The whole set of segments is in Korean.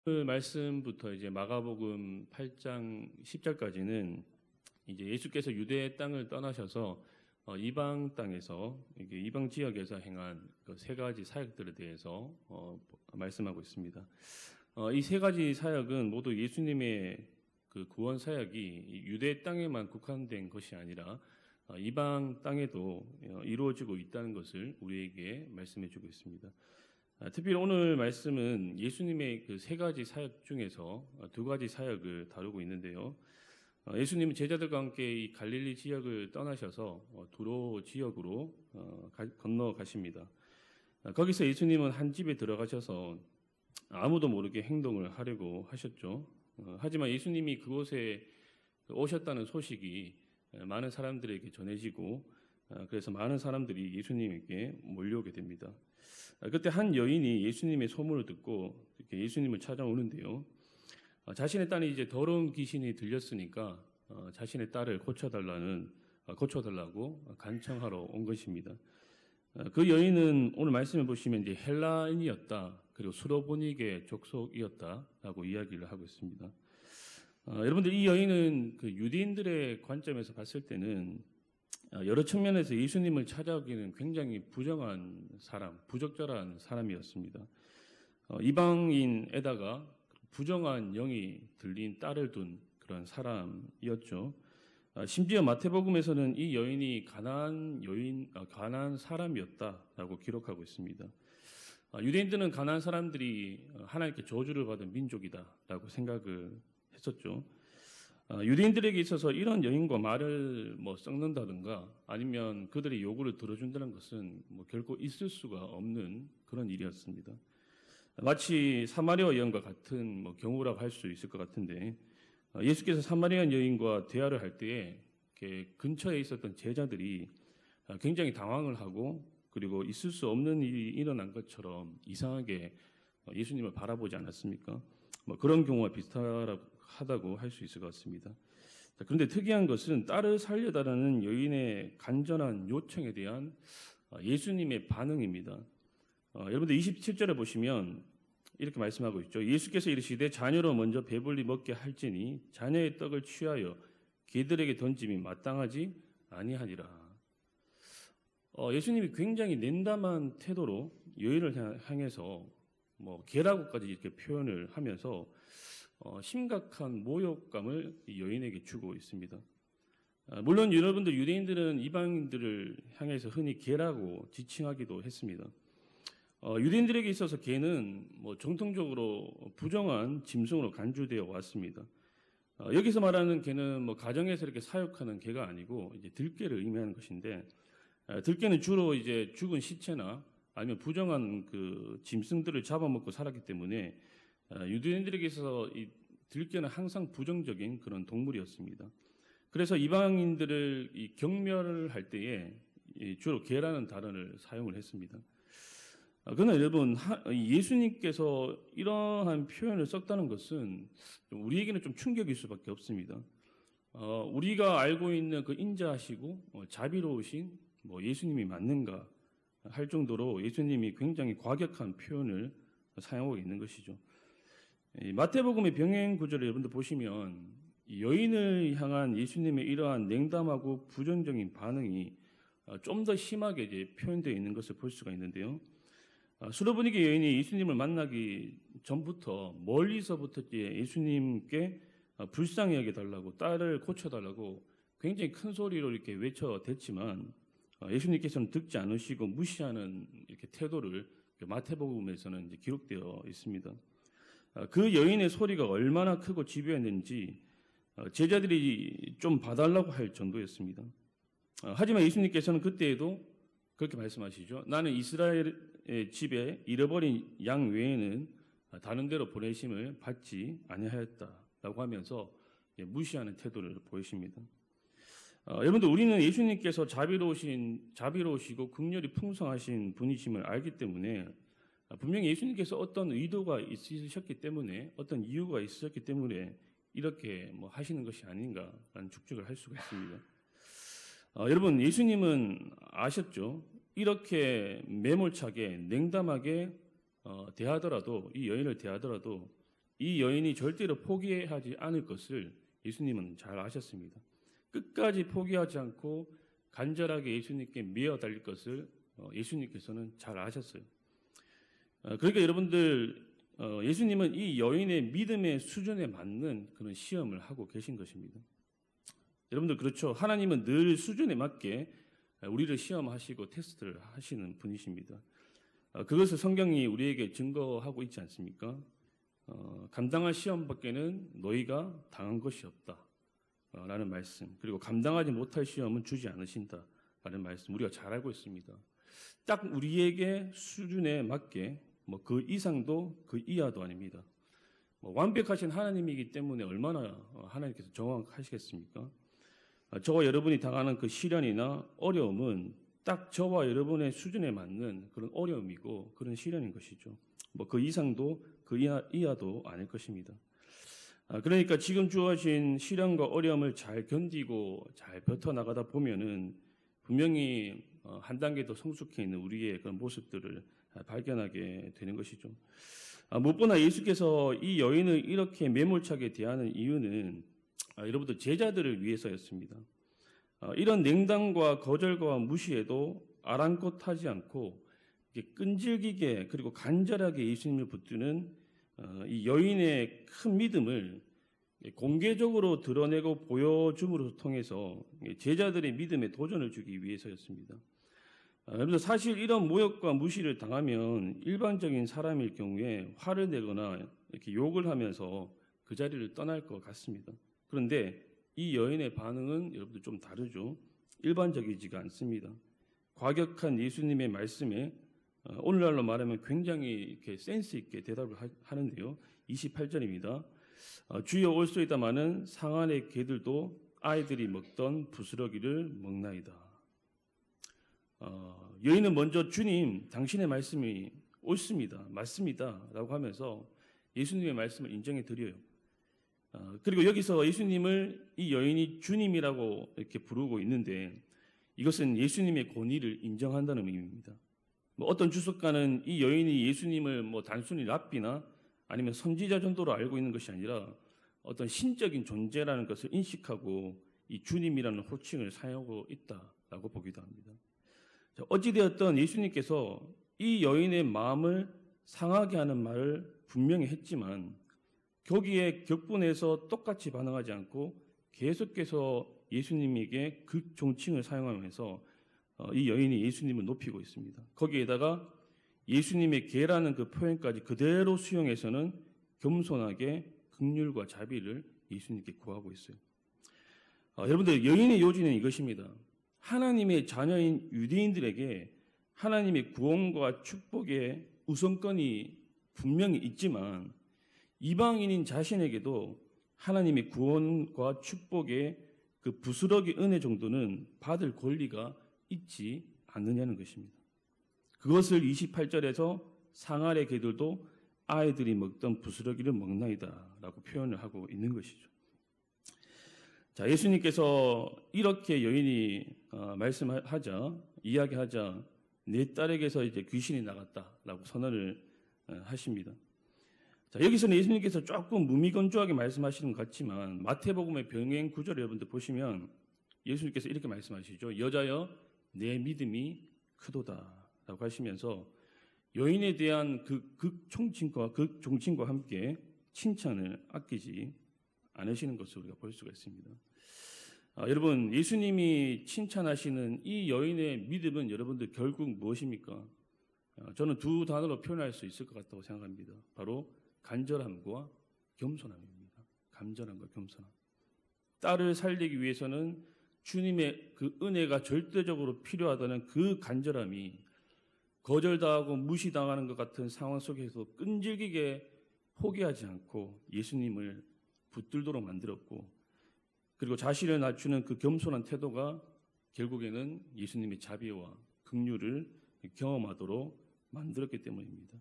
그 말씀부터 이제 마가복음 8장 10절까지는 이제 예수께서 유대 땅을 떠나셔서 이방 땅에서 이방 지역에서 행한 그 세 가지 사역들에 대해서 말씀하고 있습니다. 이 세 가지 사역은 모두 예수님의 그 구원 사역이 유대 땅에만 국한된 것이 아니라 이방 땅에도 이루어지고 있다는 것을 우리에게 말씀해주고 있습니다. 특별히 오늘 말씀은 예수님의 그 세 가지 사역 중에서 두 가지 사역을 다루고 있는데요. 예수님은 제자들과 함께 이 갈릴리 지역을 떠나셔서 두로 지역으로 건너가십니다. 거기서 예수님은 한 집에 들어가셔서 아무도 모르게 행동을 하려고 하셨죠. 하지만 예수님이 그곳에 오셨다는 소식이 많은 사람들에게 전해지고 그래서 많은 사람들이 예수님에게 몰려오게 됩니다. 그때 한 여인이 예수님의 소문을 듣고 이렇게 예수님을 찾아오는데요. 자신의 딸이 이제 더러운 귀신이 들렸으니까 자신의 딸을 고쳐달라고 간청하러 온 것입니다. 그 여인은 오늘 말씀해 보시면 이제 헬라인이었다. 그리고 수로보니게 족속이었다라고 이야기를 하고 있습니다. 여러분들 이 여인은 그 유대인들의 관점에서 봤을 때는 여러 측면에서 예수님을 찾아오기는 굉장히 부정한 사람, 부적절한 사람이었습니다. 이방인에다가 부정한 영이 들린 딸을 둔 그런 사람이었죠. 심지어 마태복음에서는 이 여인이 가난한 사람이었다라고 기록하고 있습니다. 유대인들은 가난한 사람들이 하나님께 저주를 받은 민족이다라고 생각을 했었죠. 유대인들에게 있어서 이런 여인과 말을 섞는다든가 아니면 그들의 요구를 들어준다는 것은 결코 있을 수가 없는 그런 일이었습니다. 마치 사마리아 여인과 같은 경우라고 할 수 있을 것 같은데 예수께서 사마리아 여인과 대화를 할 때에 근처에 있었던 제자들이 굉장히 당황을 하고 그리고 있을 수 없는 일이 일어난 것처럼 이상하게 예수님을 바라보지 않았습니까? 그런 경우와 비슷하다고 할 수 있을 것 같습니다. 그런데 특이한 것은 딸을 살려달라는 여인의 간절한 요청에 대한 예수님의 반응입니다. 여러분들 27절에 보시면 이렇게 말씀하고 있죠. 예수께서 이르시되 자녀로 먼저 배불리 먹게 할지니 자녀의 떡을 취하여 개들에게 던짐이 마땅하지 아니하니라. 예수님이 굉장히 냉담한 태도로 여인을 향해서 개라고까지 이렇게 표현을 하면서 심각한 모욕감을 여인에게 주고 있습니다. 물론 여러분들 유대인들은 이방인들을 향해서 흔히 개라고 지칭하기도 했습니다. 유대인들에게 있어서 개는 정통적으로 부정한 짐승으로 간주되어 왔습니다. 여기서 말하는 개는 가정에서 이렇게 사육하는 개가 아니고 이제 들개를 의미하는 것인데 들개는 주로 이제 죽은 시체나 아니면 부정한 그 짐승들을 잡아먹고 살았기 때문에 유대인들에게 있어서 이 들개는 항상 부정적인 그런 동물이었습니다. 그래서 이방인들을 이 경멸할 때에 주로 개라는 단어를 사용을 했습니다. 그러나 여러분 예수님께서 이러한 표현을 썼다는 것은 우리에게는 좀 충격일 수밖에 없습니다. 우리가 알고 있는 그 인자하시고 자비로우신 예수님이 맞는가 할 정도로 예수님이 굉장히 과격한 표현을 사용하고 있는 것이죠. 마태복음의 병행 구절을 여러분들 보시면 여인을 향한 예수님의 이러한 냉담하고 부정적인 반응이 좀 더 심하게 이제 표현되어 있는 것을 볼 수가 있는데요. 수로보니게 여인이 예수님을 만나기 전부터 멀리서부터 예수님께 불쌍히 여겨달라고 딸을 고쳐달라고 굉장히 큰 소리로 이렇게 외쳐댔지만 예수님께서는 듣지 않으시고 무시하는 이렇게 태도를 마태복음에서는 이제 기록되어 있습니다. 그 여인의 소리가 얼마나 크고 집요했는지 제자들이 좀 봐달라고 할 정도였습니다. 하지만 예수님께서는 그때에도 그렇게 말씀하시죠. 나는 이스라엘의 집에 잃어버린 양 외에는 다른 데로 보내심을 받지 아니하였다라고 하면서 무시하는 태도를 보이십니다. 여러분들 우리는 예수님께서 자비로우시고 긍휼이 풍성하신 분이심을 알기 때문에 분명히 예수님께서 어떤 의도가 있으셨기 때문에 어떤 이유가 있으셨기 때문에 이렇게 하시는 것이 아닌가라는 축적을 할 수가 있습니다. 여러분 예수님은 아셨죠? 이렇게 매몰차게 냉담하게 대하더라도 이 여인을 대하더라도 이 여인이 절대로 포기하지 않을 것을 예수님은 잘 아셨습니다. 끝까지 포기하지 않고 간절하게 예수님께 매어 달릴 것을 예수님께서는 잘 아셨어요. 그러니까 여러분들, 예수님은 이 여인의 믿음의 수준에 맞는 그런 시험을 하고 계신 것입니다. 여러분들 그렇죠? 하나님은 늘 수준에 맞게 우리를 시험하시고 테스트를 하시는 분이십니다. 그것을 성경이 우리에게 증거하고 있지 않습니까? 감당할 시험 밖에는 너희가 당한 것이 없다 라는 말씀, 그리고 감당하지 못할 시험은 주지 않으신다 라는 말씀 우리가 잘 알고 있습니다. 딱 우리에게 수준에 맞게 그 이상도 그 이하도 아닙니다. 완벽하신 하나님이기 때문에 얼마나 하나님께서 정확하시겠습니까? 저와 여러분이 당하는 그 시련이나 어려움은 딱 저와 여러분의 수준에 맞는 그런 어려움이고 그런 시련인 것이죠. 그 이상도 그 이하도 아닐 것입니다. 그러니까 지금 주어진 시련과 어려움을 잘 견디고 잘 버텨나가다 보면은 분명히 한 단계 더 성숙해 있는 우리의 그런 모습들을 발견하게 되는 것이죠. 무엇보다 예수께서 이 여인을 이렇게 매몰차게 대하는 이유는 여러분들 제자들을 위해서였습니다. 이런 냉담과 거절과 무시에도 아랑곳하지 않고 끈질기게 그리고 간절하게 예수님을 붙드는 이 여인의 큰 믿음을 공개적으로 드러내고 보여줌으로 통해서 제자들의 믿음에 도전을 주기 위해서였습니다. 여러분들 사실 이런 모욕과 무시를 당하면 일반적인 사람일 경우에 화를 내거나 이렇게 욕을 하면서 그 자리를 떠날 것 같습니다. 그런데 이 여인의 반응은 여러분들 좀 다르죠. 일반적이지가 않습니다. 과격한 예수님의 말씀에 오늘날로 말하면 굉장히 이렇게 센스 있게 대답을 하는데요. 28절입니다. 주여 올소이다마는 상안의 개들도 아이들이 먹던 부스러기를 먹나이다. 여인은 먼저 주님, 당신의 말씀이 옳습니다. 맞습니다. 라고 하면서 예수님의 말씀을 인정해 드려요. 그리고 여기서 예수님을 이 여인이 주님이라고 이렇게 부르고 있는데 이것은 예수님의 권위를 인정한다는 의미입니다. 어떤 주석가는 이 여인이 예수님을 단순히 랍비나 아니면 선지자 정도로 알고 있는 것이 아니라 어떤 신적인 존재라는 것을 인식하고 이 주님이라는 호칭을 사용하고 있다라고 보기도 합니다. 어찌되었든 예수님께서 이 여인의 마음을 상하게 하는 말을 분명히 했지만 거기에 격분해서 똑같이 반응하지 않고 계속해서 예수님에게 그 존칭을 사용하면서 이 여인이 예수님을 높이고 있습니다. 거기에다가 예수님의 개라는 그 표현까지 그대로 수용해서는 겸손하게 긍휼과 자비를 예수님께 구하고 있어요. 여러분들 여인의 요지는 이것입니다. 하나님의 자녀인 유대인들에게 하나님의 구원과 축복의 우선권이 분명히 있지만 이방인인 자신에게도 하나님의 구원과 축복의 그 부스러기 은혜 정도는 받을 권리가 있지 않느냐는 것입니다. 그것을 28절에서 상아래 개들도 아이들이 먹던 부스러기를 먹나이다 라고 표현을 하고 있는 것이죠. 자, 예수님께서 이렇게 여인이 이야기하자 내 딸에게서 이제 귀신이 나갔다라고 선언을 하십니다. 자, 여기서는 예수님께서 조금 무미건조하게 말씀하시는 것 같지만 마태복음의 병행 구절을 여러분들 보시면 예수님께서 이렇게 말씀하시죠. 여자여 내 믿음이 크도다라고 하시면서 여인에 대한 그 극종칭과 함께 칭찬을 아끼지 않으시는 것을 우리가 볼 수가 있습니다. 여러분, 예수님이 칭찬하시는 이 여인의 믿음은 여러분들 결국 무엇입니까? 저는 두 단어로 표현할 수 있을 것 같다고 생각합니다. 바로 간절함과 겸손함입니다. 간절함과 겸손함. 딸을 살리기 위해서는 주님의 그 은혜가 절대적으로 필요하다는 그 간절함이 거절당하고 무시당하는 것 같은 상황 속에서 끈질기게 포기하지 않고 예수님을 붙들도록 만들었고, 그리고 자신을 낮추는 그 겸손한 태도가 결국에는 예수님의 자비와 긍휼을 경험하도록 만들었기 때문입니다.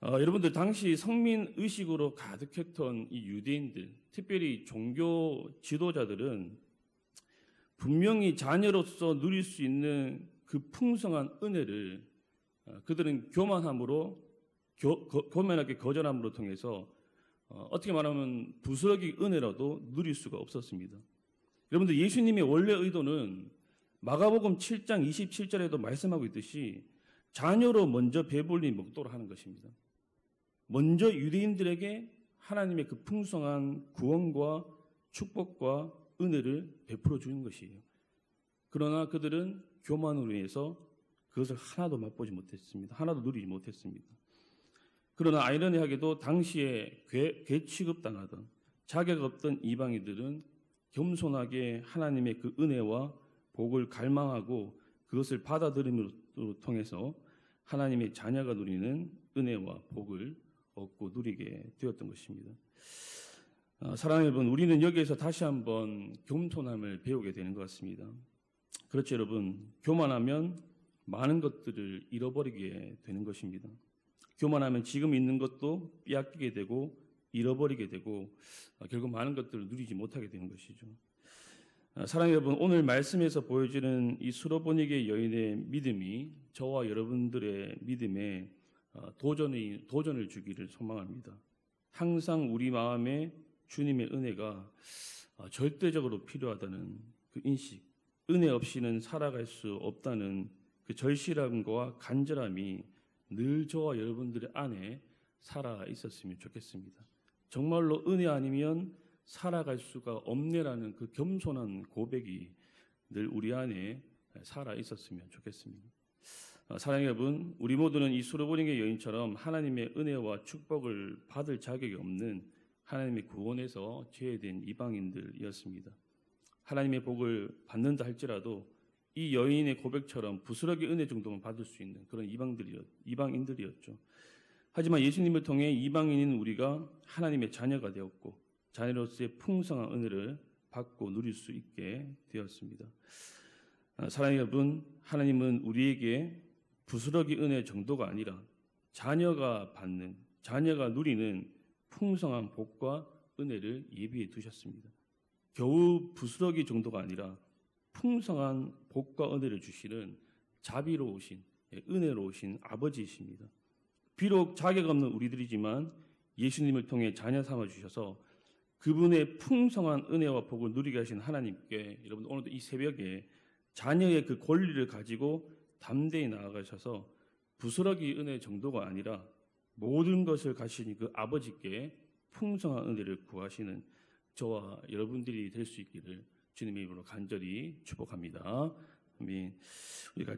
여러분들 당시 성민 의식으로 가득했던 이 유대인들, 특별히 종교 지도자들은 분명히 자녀로서 누릴 수 있는 그 풍성한 은혜를 그들은 교만하게 거절함으로 통해서 어떻게 말하면 부스러기 은혜라도 누릴 수가 없었습니다. 여러분들 예수님의 원래 의도는 마가복음 7장 27절에도 말씀하고 있듯이 자녀로 먼저 배불리 먹도록 하는 것입니다. 먼저 유대인들에게 하나님의 그 풍성한 구원과 축복과 은혜를 베풀어 주는 것이에요. 그러나 그들은 교만으로 인해서 그것을 하나도 맛보지 못했습니다. 하나도 누리지 못했습니다. 그러나 아이러니하게도 당시에 괴 취급당하던 자격 없던 이방인들은 겸손하게 하나님의 그 은혜와 복을 갈망하고 그것을 받아들임으로 통해서 하나님의 자녀가 누리는 은혜와 복을 얻고 누리게 되었던 것입니다. 사랑하는 여러분, 우리는 여기에서 다시 한번 겸손함을 배우게 되는 것 같습니다. 그렇죠, 여러분. 교만하면 많은 것들을 잃어버리게 되는 것입니다. 교만하면 지금 있는 것도 빼앗기게 되고 잃어버리게 되고 결국 많은 것들을 누리지 못하게 되는 것이죠. 사랑하는 여러분, 오늘 말씀에서 보여지는 이 수로보니게 여인의 믿음이 저와 여러분들의 믿음에 도전을 주기를 소망합니다. 항상 우리 마음에 주님의 은혜가 절대적으로 필요하다는 그 인식, 은혜 없이는 살아갈 수 없다는 그 절실함과 간절함이 늘 저와 여러분들의 안에 살아 있었으면 좋겠습니다. 정말로 은혜 아니면 살아갈 수가 없네라는 그 겸손한 고백이 늘 우리 안에 살아 있었으면 좋겠습니다. 사랑하는 여러분, 우리 모두는 이 수로보니게 여인처럼 하나님의 은혜와 축복을 받을 자격이 없는 하나님의 구원에서 제외된 이방인들이었습니다. 하나님의 복을 받는다 할지라도 이 여인의 고백처럼 부스러기 은혜 정도만 받을 수 있는 그런 이방인들이었죠. 하지만 예수님을 통해 이방인인 우리가 하나님의 자녀가 되었고 자녀로서의 풍성한 은혜를 받고 누릴 수 있게 되었습니다. 사랑하는 여러분, 하나님은 우리에게 부스러기 은혜 정도가 아니라 자녀가 누리는 풍성한 복과 은혜를 예비해 두셨습니다. 겨우 부스러기 정도가 아니라 풍성한 복과 은혜를 주시는 자비로우신, 은혜로우신 아버지이십니다. 비록 자격 없는 우리들이지만 예수님을 통해 자녀 삼아 주셔서 그분의 풍성한 은혜와 복을 누리게 하신 하나님께 여러분 오늘도 이 새벽에 자녀의 그 권리를 가지고 담대히 나아가셔서 부스러기 은혜 정도가 아니라 모든 것을 가시니 그 아버지께 풍성한 은혜를 구하시는 저와 여러분들이 될 수 있기를 주님의 이름으로 간절히 축복합니다. 아멘. 우리 같이